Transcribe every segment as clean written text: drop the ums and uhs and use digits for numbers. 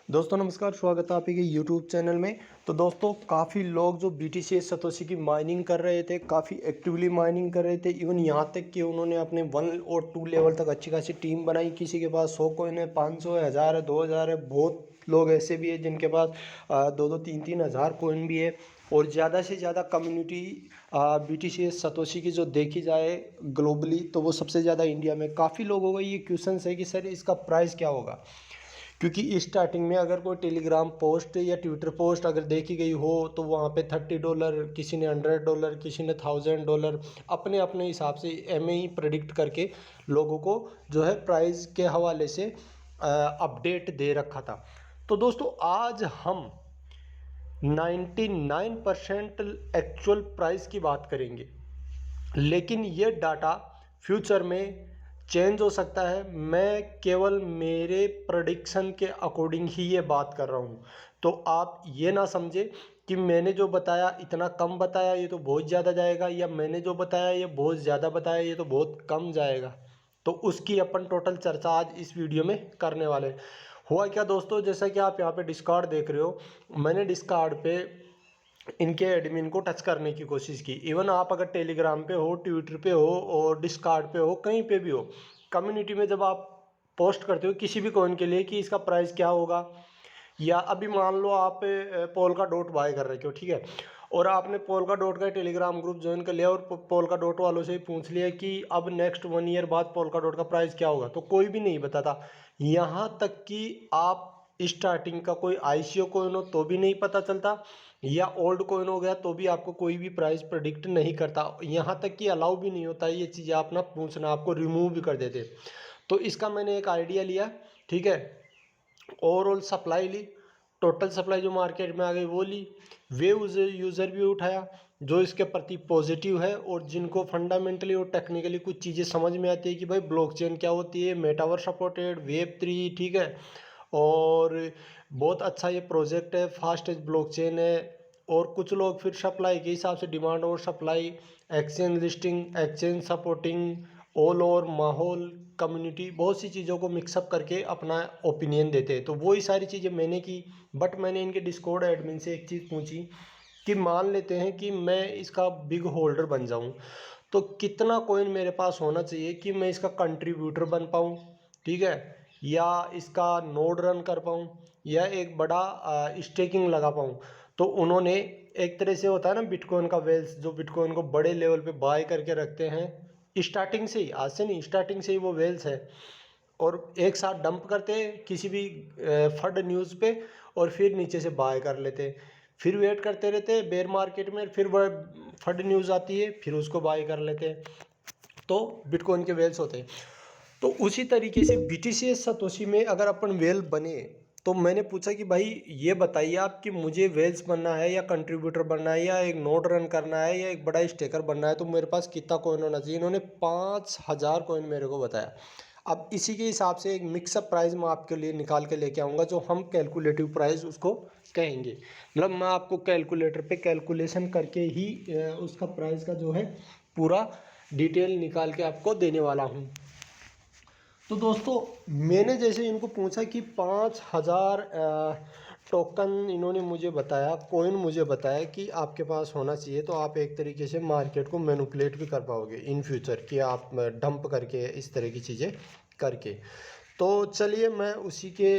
दोस्तों नमस्कार, स्वागत है आपके यूट्यूब चैनल में। तो दोस्तों काफ़ी लोग जो BTC सतोशी की माइनिंग कर रहे थे, काफ़ी एक्टिवली माइनिंग कर रहे थे। इवन यहाँ तक कि उन्होंने अपने 1 और 2 लेवल तक अच्छी खासी टीम बनाई। किसी के पास 100 कॉइन है, 500 है, 1000 है, 2000 है। बहुत लोग ऐसे भी है जिनके पास 2-2, 3-3 हज़ार कॉइन भी है। और ज़्यादा से ज़्यादा कम्युनिटी BTC सतोशी की जो देखी जाए ग्लोबली, तो वो सबसे ज़्यादा इंडिया में। काफ़ी लोगों का ये क्वेश्चन है कि सर इसका प्राइस क्या होगा, क्योंकि स्टार्टिंग में अगर कोई टेलीग्राम पोस्ट या ट्विटर पोस्ट अगर देखी गई हो तो वहाँ पे $30, किसी ने $100, किसी ने $1000 अपने अपने हिसाब से एम ही प्रेडिक्ट करके लोगों को जो है प्राइस के हवाले से अपडेट दे रखा था। तो दोस्तों आज हम 99% एक्चुअल प्राइस की बात करेंगे, लेकिन ये डाटा फ्यूचर में चेंज हो सकता है। मैं केवल मेरे प्रेडिक्शन के अकॉर्डिंग ही ये बात कर रहा हूँ। तो आप ये ना समझे कि मैंने जो बताया इतना कम बताया, ये तो बहुत ज़्यादा जाएगा, या मैंने जो बताया ये बहुत ज़्यादा बताया, ये तो बहुत कम जाएगा। तो उसकी अपन टोटल चर्चा आज इस वीडियो में करने वाले हैं। हुआ क्या दोस्तों, जैसा कि आप यहाँ पे डिस्कॉर्ड देख रहे हो, मैंने डिस्कॉर्ड पे इनके एडमिन को टच करने की कोशिश की। इवन आप अगर टेलीग्राम पे हो, ट्विटर पे हो और डिस्कॉर्ड पे हो, कहीं पे भी हो, कम्युनिटी में जब आप पोस्ट करते हो किसी भी कॉइन के लिए कि इसका प्राइस क्या होगा, या अभी मान लो आप पोल्का डॉट बाय कर रहे हो, ठीक है, और आपने पोल्का डॉट का टेलीग्राम ग्रुप ज्वाइन कर लिया और पोल्का डॉट वालों से ही पूछ लिया कि अब नेक्स्ट 1 ईयर बाद पोल्का डॉट का प्राइस क्या होगा, तो कोई भी नहीं बताता। यहाँ तक कि आप स्टार्टिंग का कोई ICO कॉइन हो तो भी नहीं पता चलता, या ओल्ड कॉइन हो गया तो भी आपको कोई भी प्राइस प्रेडिक्ट नहीं करता। यहाँ तक कि अलाउ भी नहीं होता ये चीज़ें आप ना पूछना, आपको रिमूव भी कर देते। तो इसका मैंने एक आइडिया लिया, ठीक है, ओवरऑल सप्लाई ली, टोटल सप्लाई जो मार्केट में आ गई वो ली, वे यूज़र भी उठाया जो इसके प्रति पॉजिटिव है और जिनको फंडामेंटली और टेक्निकली कुछ चीज़ें समझ में आती है कि भाई ब्लॉकचेन क्या होती है, मेटावर्स सपोर्टेड, Web3, ठीक है, और बहुत अच्छा ये प्रोजेक्ट है, फास्टेस्ट ब्लॉकचेन है। और कुछ लोग फिर सप्लाई के हिसाब से डिमांड और supply, exchange listing, exchange supporting, all over माहौल, कम्युनिटी, बहुत सी चीज़ों को मिक्सअप करके अपना ओपिनियन देते हैं। तो वही सारी चीज़ें मैंने की। बट मैंने इनके डिस्कॉर्ड एडमिन से एक चीज़ पूछी कि मान लेते हैं कि मैं इसका बिग होल्डर बन जाऊं, तो कितना कॉइन मेरे पास होना चाहिए कि मैं इसका कंट्रीब्यूटर बन पाऊँ, ठीक है, या इसका नोड रन कर पाऊँ, या एक बड़ा स्टेकिंग लगा पाऊँ। तो उन्होंने एक तरह से होता है ना बिटकॉइन का वेल्स, जो बिटकॉइन को बड़े लेवल पे बाय करके रखते हैं स्टार्टिंग से ही, आज से नहीं, स्टार्टिंग से ही वो वेल्स है, और एक साथ डंप करते हैं किसी भी फंड न्यूज़ पे, और फिर नीचे से बाय कर लेते हैं, फिर वेट करते रहते हैं बेयर मार्केट में, फिर वह फंड न्यूज़ आती है फिर उसको बाय कर लेते हैं। तो बिटकॉइन के वेल्स होते हैं। तो उसी तरीके से BTC सतोशी में अगर अपन वेल बने, तो मैंने पूछा कि भाई ये बताइए आप कि मुझे वेल्स बनना है या कंट्रीब्यूटर बनना है या एक नोड रन करना है या एक बड़ा स्टेकर बनना है, तो मेरे पास कितना कॉइन होना चाहिए। इन्होंने 5000 कॉइन मेरे को बताया। अब इसी के हिसाब से एक मिक्सअप प्राइस मैं आपके लिए निकाल के लेके आऊँगा, जो हम कैलकुलेटिव प्राइस उसको कहेंगे। मतलब मैं आपको कैलकुलेटर पे कैलकुलेशन करके ही उसका प्राइस का जो है पूरा डिटेल निकाल के आपको देने वाला हूँ। तो दोस्तों मैंने जैसे इनको पूछा कि 5000 टोकन इन्होंने मुझे बताया, कॉइन मुझे बताया कि आपके पास होना चाहिए, तो आप एक तरीके से मार्केट को मैनिपुलेट भी कर पाओगे इन फ्यूचर, कि आप डंप करके इस तरह की चीज़ें करके। तो चलिए मैं उसी के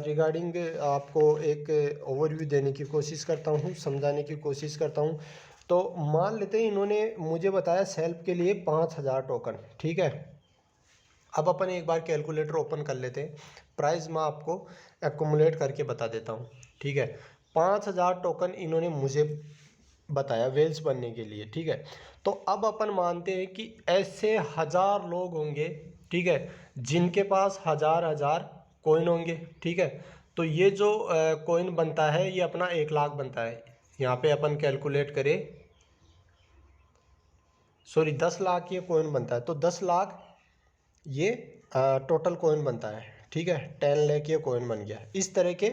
रिगार्डिंग आपको एक ओवरव्यू देने की कोशिश करता हूँ, समझाने की कोशिश करता हूँ। तो मान लेते हैं इन्होंने मुझे बताया सेल्फ के लिए 5000 टोकन, ठीक है। अब अपन एक बार कैलकुलेटर ओपन कर लेते हैं, प्राइस मैं आपको एक्यूमुलेट करके बता देता हूँ, ठीक है। 5000 टोकन इन्होंने मुझे बताया वेल्स बनने के लिए, ठीक है। तो अब अपन मानते हैं कि ऐसे 1000 लोग होंगे, ठीक है, जिनके पास 1000 कॉइन होंगे, ठीक है। तो ये जो कॉइन बनता है ये अपना 1 लाख बनता है। यहाँ पे अपन कैलकुलेट करें, सॉरी 10 लाख ये कॉइन बनता है, तो 10 लाख ये टोटल कॉइन बनता है, ठीक है। 10 लाख ये कॉइन बन गया। इस तरह के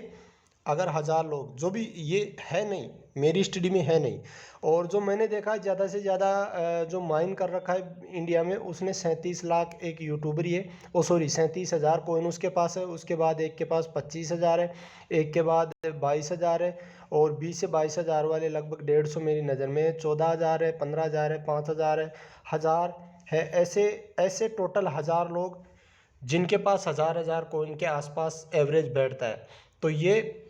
अगर 1000 लोग, जो भी ये है नहीं, मेरी स्टडी में है नहीं, और जो मैंने देखा है ज़्यादा से ज़्यादा जो माइन कर रखा है इंडिया में, उसने 37 लाख, एक यूट्यूबर ही है, ओ सॉरी 37,000 कॉइन उसके पास है। उसके बाद एक के पास 25,000 है, एक के बाद 22,000 है, और 20 से 22,000 वाले लगभग 150 मेरी नज़र में, 14,000 है, 15,000 है, 5,000 है, 1000 है। ऐसे ऐसे टोटल 1000 लोग जिनके पास 1000 कॉइन के आसपास एवरेज बैठता है। तो ये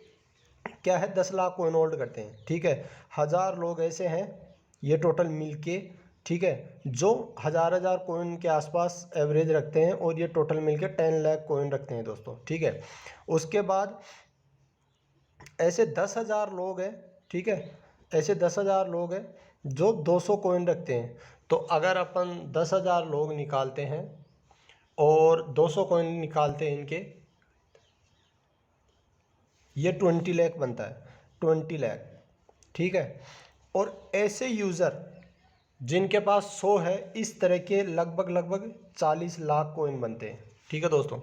क्या है, 10 लाख कॉइन होल्ड करते हैं, ठीक है। 1000 लोग ऐसे हैं ये टोटल मिलके, ठीक है, जो 1000 कॉइन के आसपास एवरेज रखते हैं, और ये टोटल मिलके 10 लाख कॉइन रखते हैं दोस्तों, ठीक है। उसके बाद ऐसे 10,000 लोग हैं, ठीक है, ऐसे 10,000 लोग हैं जो 200 कॉइन रखते हैं। तो अगर अपन 10,000 लोग निकालते हैं और 200 कॉइन निकालते हैं इनके, ये 20 लाख बनता है, 20 लाख, ठीक है। और ऐसे यूज़र जिनके पास 100 है, इस तरह के लगभग 40 लाख कॉइन बनते हैं, ठीक है दोस्तों।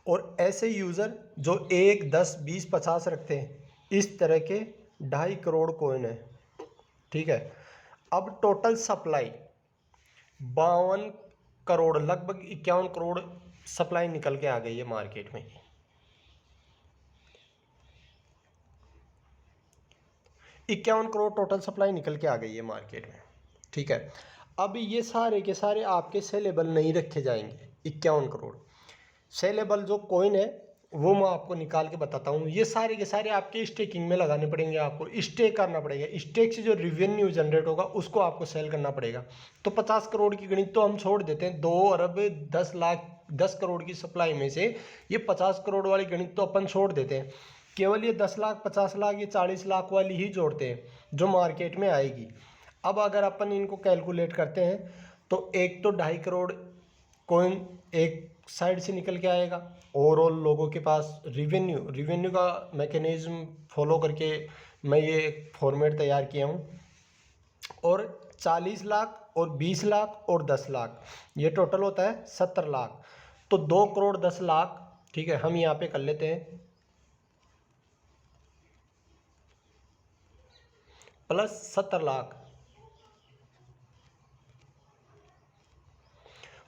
और ऐसे यूज़र जो 1, 10, 20, 50 रखते हैं, इस तरह के 2.5 करोड़ कॉइन है, ठीक है। अब टोटल सप्लाई 52 करोड़, लगभग 51 करोड़ सप्लाई निकल के आ गई है मार्केट में। 51 करोड़ टोटल सप्लाई निकल के आ गई है मार्केट में, ठीक है। अब ये सारे के सारे आपके सेलेबल नहीं रखे जाएंगे। 51 करोड़ सेलेबल जो कॉइन है वो मैं आपको निकाल के बताता हूँ। ये सारे के सारे आपके स्टेकिंग में लगाने पड़ेंगे, आपको स्टेक करना पड़ेगा। स्टेक से जो रिवेन्यू जनरेट होगा उसको आपको सेल करना पड़ेगा। तो 50 करोड़ की गणित तो हम छोड़ देते हैं, 2 अरब 10 लाख 10 करोड़ की सप्लाई में से ये 50 करोड़ वाली गणित तो अपन छोड़ देते हैं। केवल ये 10 लाख 50 लाख ये 40 लाख वाली ही जोड़ते हैं जो मार्केट में आएगी। अब अगर अपन इनको कैलकुलेट करते हैं तो एक तो 2.5 करोड़ कॉइन एक साइड से निकल के आएगा। ओवरऑल लोगों के पास रिवेन्यू का मैकेनिज्म फॉलो करके मैं ये एक फॉर्मेट तैयार किया हूँ। और 40 लाख और 20 लाख और 10 लाख ये टोटल होता है 70 लाख। तो 2 करोड़ 10 लाख, ठीक है, हम यहाँ पे कर लेते हैं प्लस 70 लाख,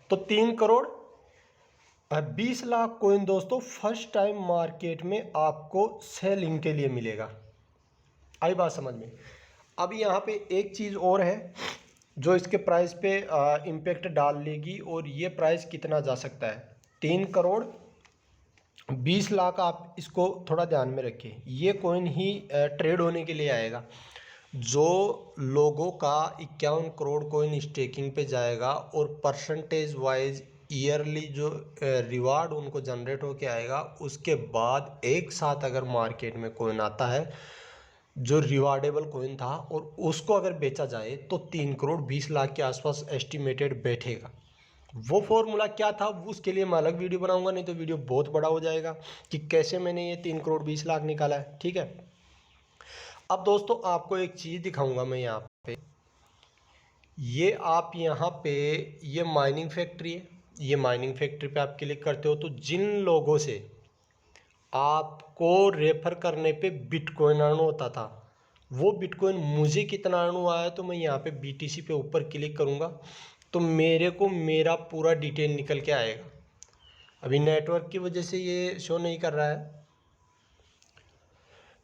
तो 3 करोड़ 20 लाख कॉइन दोस्तों फर्स्ट टाइम मार्केट में आपको सेलिंग के लिए मिलेगा। आई बात समझ में। अब यहाँ पे एक चीज़ और है जो इसके प्राइस पे इम्पेक्ट डाल लेगी, और ये प्राइस कितना जा सकता है। 3 करोड़ 20 लाख, आप इसको थोड़ा ध्यान में रखिए। ये कॉइन ही ट्रेड होने के लिए आएगा। जो लोगों का 51 करोड़ कॉइन स्टेकिंग पे जाएगा और परसेंटेज वाइज ईयरली जो रिवार्ड उनको जनरेट होके आएगा, उसके बाद एक साथ अगर मार्केट में कॉइन आता है जो रिवार्डेबल कॉइन था और उसको अगर बेचा जाए तो 3 करोड़ 20 लाख के आसपास एस्टिमेटेड बैठेगा। वो फॉर्मूला क्या था उसके लिए मैं अलग वीडियो बनाऊंगा, नहीं तो वीडियो बहुत बड़ा हो जाएगा कि कैसे मैंने ये 3 करोड़ 20 लाख निकाला है, ठीक है। अब दोस्तों आपको एक चीज़ दिखाऊंगा मैं यहाँ पे। ये आप यहाँ पे ये माइनिंग फैक्ट्री है, ये माइनिंग फैक्ट्री पे आप क्लिक करते हो तो जिन लोगों से आपको रेफर करने पे बिटकॉइन अर्न होता था, वो बिटकॉइन मुझे कितना अर्न हुआ है, तो मैं यहाँ पे BTC पे ऊपर क्लिक करूँगा तो मेरे को मेरा पूरा डिटेल निकल के आएगा। अभी नेटवर्क की वजह से ये शो नहीं कर रहा है।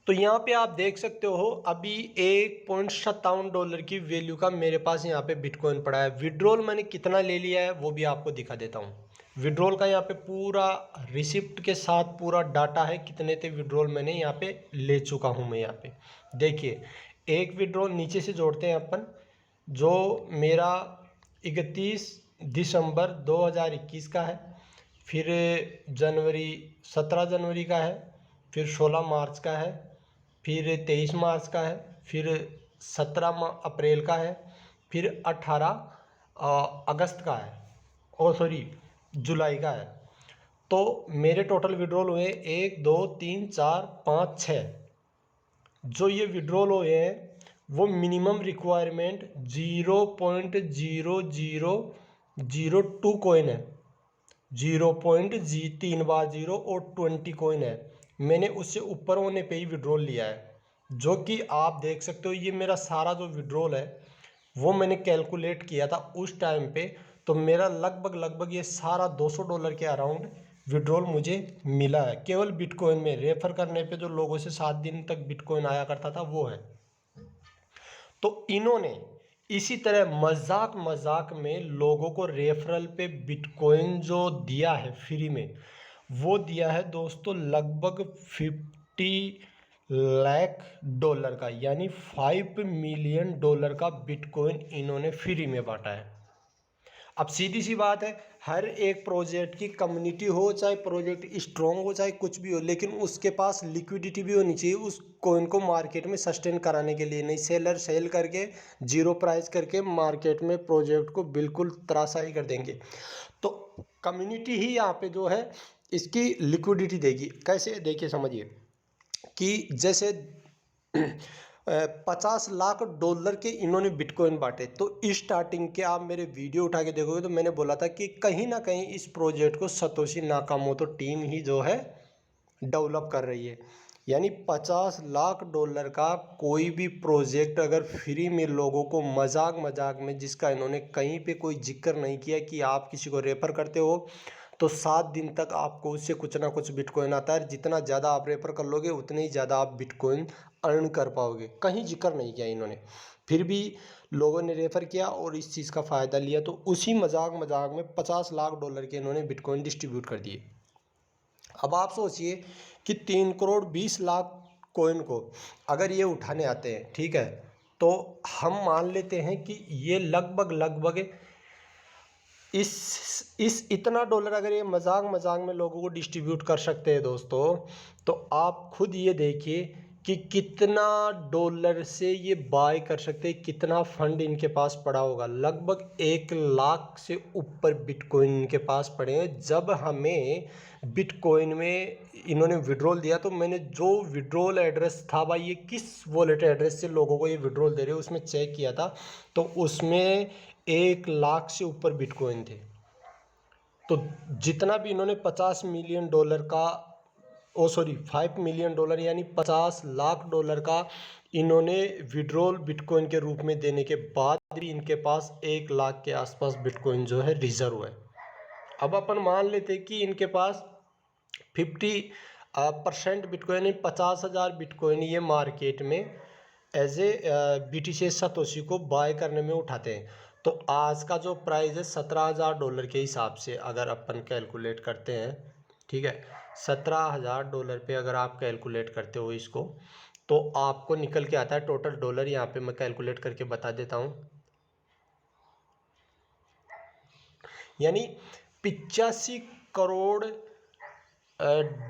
तो यहाँ पे आप देख सकते हो अभी $1.57 की वैल्यू का मेरे पास यहाँ पे बिटकॉइन पड़ा है। विड्रॉल मैंने कितना ले लिया है वो भी आपको दिखा देता हूँ। विड्रॉल का यहाँ पे पूरा रिसिप्ट के साथ पूरा डाटा है, कितने थे विड्रॉल मैंने यहाँ पे ले चुका हूँ। मैं यहाँ पे देखिए एक विड्रॉल नीचे से जोड़ते हैं अपन, जो मेरा 31 दिसंबर 2021 का है, फिर 17 जनवरी का है, फिर 16 मार्च का है, फिर 23 मार्च का है, फिर 17 अप्रैल का है, फिर 18 अगस्त का है, और सॉरी जुलाई का है। तो मेरे टोटल विड्रॉल हुए 1 2 3 4 5 6। जो ये विड्रॉल हुए हैं वो मिनिमम रिक्वायरमेंट 0.0002 कॉइन है, 0.3 बार 0 और 20 कॉइन है। मैंने उससे ऊपर होने पे ही विड्रॉल लिया है, जो कि आप देख सकते हो। ये मेरा सारा जो विड्रॉल है वो मैंने कैलकुलेट किया था उस टाइम पे, तो मेरा लगभग ये सारा $200 के अराउंड विड्रॉल मुझे मिला है केवल बिटकॉइन में। रेफर करने पे जो लोगों से 7 दिन तक बिटकॉइन आया करता था वो है। तो इन्होंने इसी तरह मजाक मजाक में लोगों को रेफरल पे बिटकॉइन जो दिया है फ्री में, वो दिया है दोस्तों लगभग $50 लाख का, यानी $5 मिलियन का बिटकॉइन इन्होंने फ्री में बांटा है। अब सीधी सी बात है, हर एक प्रोजेक्ट की कम्युनिटी हो, चाहे प्रोजेक्ट स्ट्रॉन्ग हो, चाहे कुछ भी हो, लेकिन उसके पास लिक्विडिटी भी होनी चाहिए उस कॉइन को मार्केट में सस्टेन कराने के लिए। नहीं सेलर सेल करके जीरो प्राइस करके मार्केट में प्रोजेक्ट को बिल्कुल तराशाही कर देंगे। तो कम्युनिटी ही यहाँ पे जो है इसकी लिक्विडिटी देगी। कैसे देखिए समझिए कि जैसे $50 लाख के इन्होंने बिटकॉइन बांटे। तो स्टार्टिंग के आप मेरे वीडियो उठा के देखोगे तो मैंने बोला था कि कहीं ना कहीं इस प्रोजेक्ट को सतोशी नाकामोटो टीम ही जो है डेवलप कर रही है। यानी $50 लाख का कोई भी प्रोजेक्ट अगर फ्री में लोगों को मजाक मजाक में, जिसका इन्होंने कहीं पे कोई जिक्र नहीं किया कि आप किसी को रेफर करते हो तो 7 दिन तक आपको उससे कुछ ना कुछ बिटकॉइन आता है। जितना ज़्यादा आप रेफर कर लोगे उतने ही ज़्यादा आप बिटकॉइन अर्न कर पाओगे। कहीं जिक्र नहीं किया इन्होंने, फिर भी लोगों ने रेफर किया और इस चीज़ का फ़ायदा लिया। तो उसी मजाक मजाक में $50 लाख के इन्होंने बिटकॉइन डिस्ट्रीब्यूट कर दिए। अब आप सोचिए कि 3 करोड़ 20 लाख कॉइन को अगर ये उठाने आते हैं, ठीक है, तो हम मान लेते हैं कि ये लगभग इस इतना डॉलर अगर ये मजाक मजाक में लोगों को डिस्ट्रीब्यूट कर सकते हैं दोस्तों, तो आप खुद ये देखिए कि कितना डॉलर से ये बाय कर सकते हैं, कितना फंड इनके पास पड़ा होगा। लगभग 1 लाख से ऊपर बिटकॉइन इनके पास पड़े हैं। जब हमें बिटकॉइन में इन्होंने विड्रॉल दिया तो मैंने जो विड्रॉल एड्रेस था भाई, ये किस वॉलेट एड्रेस से लोगों को ये विड्रॉल दे रहे हैं उसमें चेक किया था, तो उसमें 1 लाख से ऊपर बिटकॉइन थे। तो जितना भी इन्होंने $50 मिलियन का, ओ सॉरी $5 मिलियन यानी $50 लाख का इन्होंने विड्रॉल बिटकॉइन के रूप में देने के बाद भी इनके पास 1 लाख के आसपास बिटकॉइन जो है रिजर्व है। अब अपन मान लेते कि इनके पास 50% बिटकॉइन, 50,000 बिटकॉइन ये मार्केट में एज ए BTC सतोशी को बाय करने में उठाते हैं। तो आज का जो प्राइस है $17,000 के हिसाब से अगर अपन कैलकुलेट करते हैं, ठीक है, $17,000 पे अगर आप कैलकुलेट करते हो इसको, तो आपको निकल के आता है टोटल डॉलर। यहाँ पे मैं कैलकुलेट करके बता देता हूँ, यानी 85 करोड़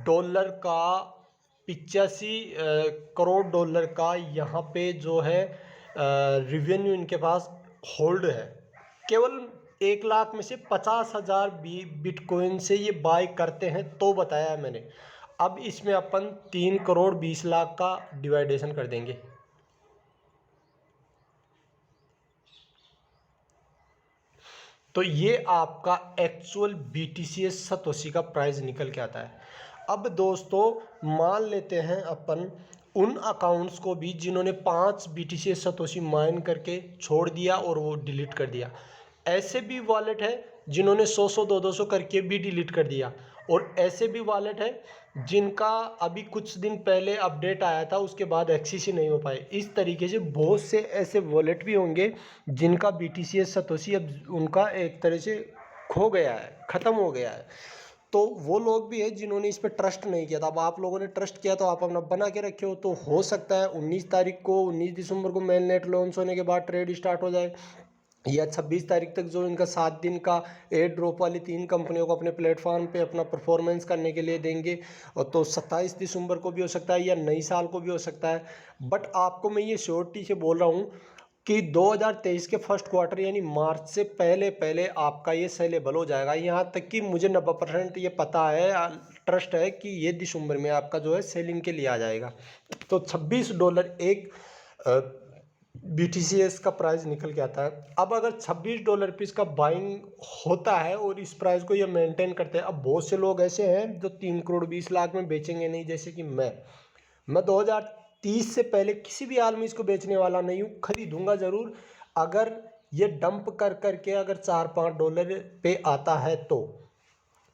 डॉलर का, 85 करोड़ डॉलर का यहाँ पे जो है रिवेन्यू इनके पास होल्ड है। केवल 1 लाख में से 50,000 बिटकॉइन से ये बाय करते हैं, तो बताया है मैंने। अब इसमें अपन 3 करोड़ 20 लाख का डिवाइडेशन कर देंगे, तो ये आपका एक्चुअल BTC सतोशी का प्राइस निकल के आता है। अब दोस्तों मान लेते हैं अपन उन अकाउंट्स को भी जिन्होंने 5 BTC सतोशी माइन करके छोड़ दिया और वो डिलीट कर दिया। ऐसे भी वॉलेट है जिन्होंने 100 200 करके भी डिलीट कर दिया, और ऐसे भी वॉलेट है जिनका अभी कुछ दिन पहले अपडेट आया था उसके बाद एक्सेस ही नहीं हो पाए। इस तरीके से बहुत से ऐसे वॉलेट भी होंगे जिनका BTC सतोशी अब उनका एक तरह से खो गया है, ख़त्म हो गया है। तो वो लोग भी है जिन्होंने इस पर ट्रस्ट नहीं किया था। अब आप लोगों ने ट्रस्ट किया तो आप अपना बना के रखे हो, तो हो सकता है 19 दिसंबर को मेल नेट लॉन्च होने के बाद ट्रेड स्टार्ट हो जाए, या 26 तारीख तक जो इनका 7 दिन का एयर ड्रॉप वाली 3 कंपनियों को अपने प्लेटफॉर्म पे अपना परफॉर्मेंस करने के लिए देंगे, और तो 27 दिसंबर को भी हो सकता है या नई साल को भी हो सकता है। बट आपको मैं ये श्योरिटी से बोल रहा हूँ कि 2023 के फर्स्ट क्वार्टर यानी मार्च से पहले पहले आपका ये सेलेबल हो जाएगा। यहाँ तक कि मुझे 90% ये पता है, ट्रस्ट है कि ये दिसंबर में आपका जो है सेलिंग के लिए आ जाएगा। तो $26 एक BTCS का प्राइस निकल के आता है। अब अगर $26 पे इसका बाइंग होता है और इस प्राइस को ये मेंटेन करते हैं, अब बहुत से लोग ऐसे हैं जो 3 करोड़ 20 लाख में बेचेंगे नहीं, जैसे कि मैं 2030 से पहले किसी भी हाल में इसको बेचने वाला नहीं हूँ, खरीदूंगा ज़रूर। अगर ये डंप कर करके अगर $4-5 पे आता है तो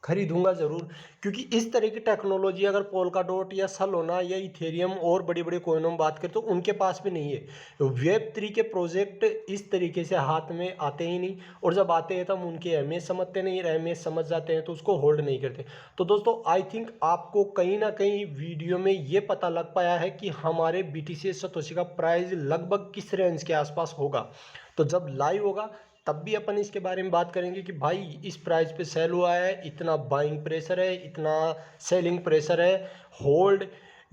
खरीदूंगा ज़रूर, क्योंकि इस तरह की टेक्नोलॉजी अगर पोल्काडॉट या सलोना या इथेरियम और बड़ी बड़ी कोइनों में बात करें तो उनके पास भी नहीं है। वेब 3 के प्रोजेक्ट इस तरीके से हाथ में आते ही नहीं, और जब आते हैं तो हम उनकी अहमियत समझते नहीं, अहमियत समझ जाते हैं तो उसको होल्ड नहीं करते। तो दोस्तों आई थिंक आपको कहीं ना कहीं वीडियो में ये पता लग पाया है कि हमारे BTC सतोशी का प्राइस लगभग किस रेंज के आसपास होगा। तो जब लाइव होगा तब भी अपन इसके बारे में बात करेंगे कि भाई इस प्राइस पे सेल हुआ है, इतना बाइंग प्रेशर है, इतना सेलिंग प्रेशर है, होल्ड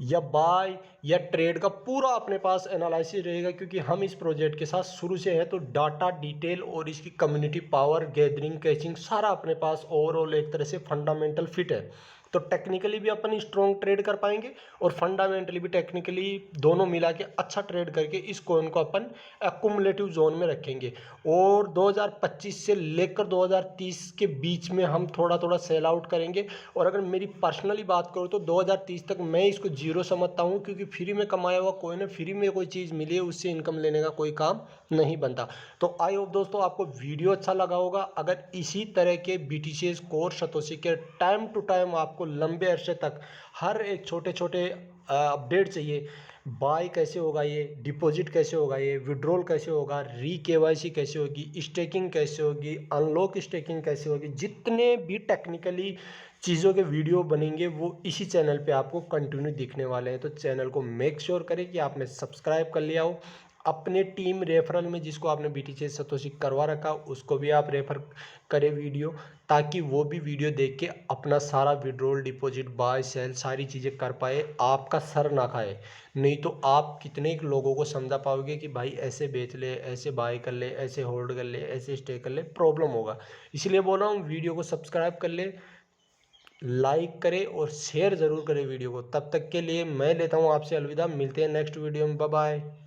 या बाय या ट्रेड का पूरा अपने पास एनालिसिस रहेगा, क्योंकि हम इस प्रोजेक्ट के साथ शुरू से है। तो डाटा डिटेल और इसकी कम्युनिटी पावर गैदरिंग कैचिंग सारा अपने पास ओवरऑल एक तरह से फंडामेंटल फिट है। तो टेक्निकली भी अपन स्ट्रॉन्ग ट्रेड कर पाएंगे और फंडामेंटली भी टेक्निकली दोनों मिला के अच्छा ट्रेड करके इस कॉइन को अपन एक्युमुलेटिव जोन में रखेंगे। और 2025 से लेकर 2030 के बीच में हम थोड़ा थोड़ा सेल आउट करेंगे। और अगर मेरी पर्सनली बात करूँ तो 2030 तक मैं इसको जीरो समझता हूँ, क्योंकि फ्री में कमाया हुआ कॉइन है, फ्री में कोई चीज़ मिली है उससे इनकम लेने का कोई काम नहीं बनता। तो आई होप दोस्तों आपको वीडियो अच्छा लगा होगा। अगर इसी तरह के BTC कोर सतोशी के टाइम टू टाइम आपको लंबे अरसे तक हर एक छोटे छोटे अपडेट चाहिए, बाय कैसे होगा, ये डिपॉजिट कैसे होगा, ये विड्रॉल कैसे होगा, KYC कैसे होगी, स्टेकिंग कैसे होगी, अनलॉक स्टेकिंग कैसे होगी, जितने भी टेक्निकली चीज़ों के वीडियो बनेंगे वो इसी चैनल पे आपको कंटिन्यू दिखने वाले हैं। तो चैनल को मेक श्योर करें कि आपने सब्सक्राइब कर लिया हो। अपने टीम रेफरल में जिसको आपने BTC सतोशी करवा रखा उसको भी आप रेफर करें वीडियो, ताकि वो भी वीडियो देख के अपना सारा विड्रॉल डिपॉजिट बाय सेल सारी चीज़ें कर पाए, आपका सर ना खाए। नहीं तो आप कितने लोगों को समझा पाओगे कि भाई ऐसे बेच ले, ऐसे बाय कर ले, ऐसे होल्ड कर ले, ऐसे स्टे कर ले, प्रॉब्लम होगा। इसलिए बोल रहा हूँ वीडियो को सब्सक्राइब कर ले, लाइक करें और शेयर ज़रूर करें वीडियो को। तब तक के लिए मैं लेता हूँ आपसे अलविदा, मिलते हैं नेक्स्ट वीडियो में, बाय बाय।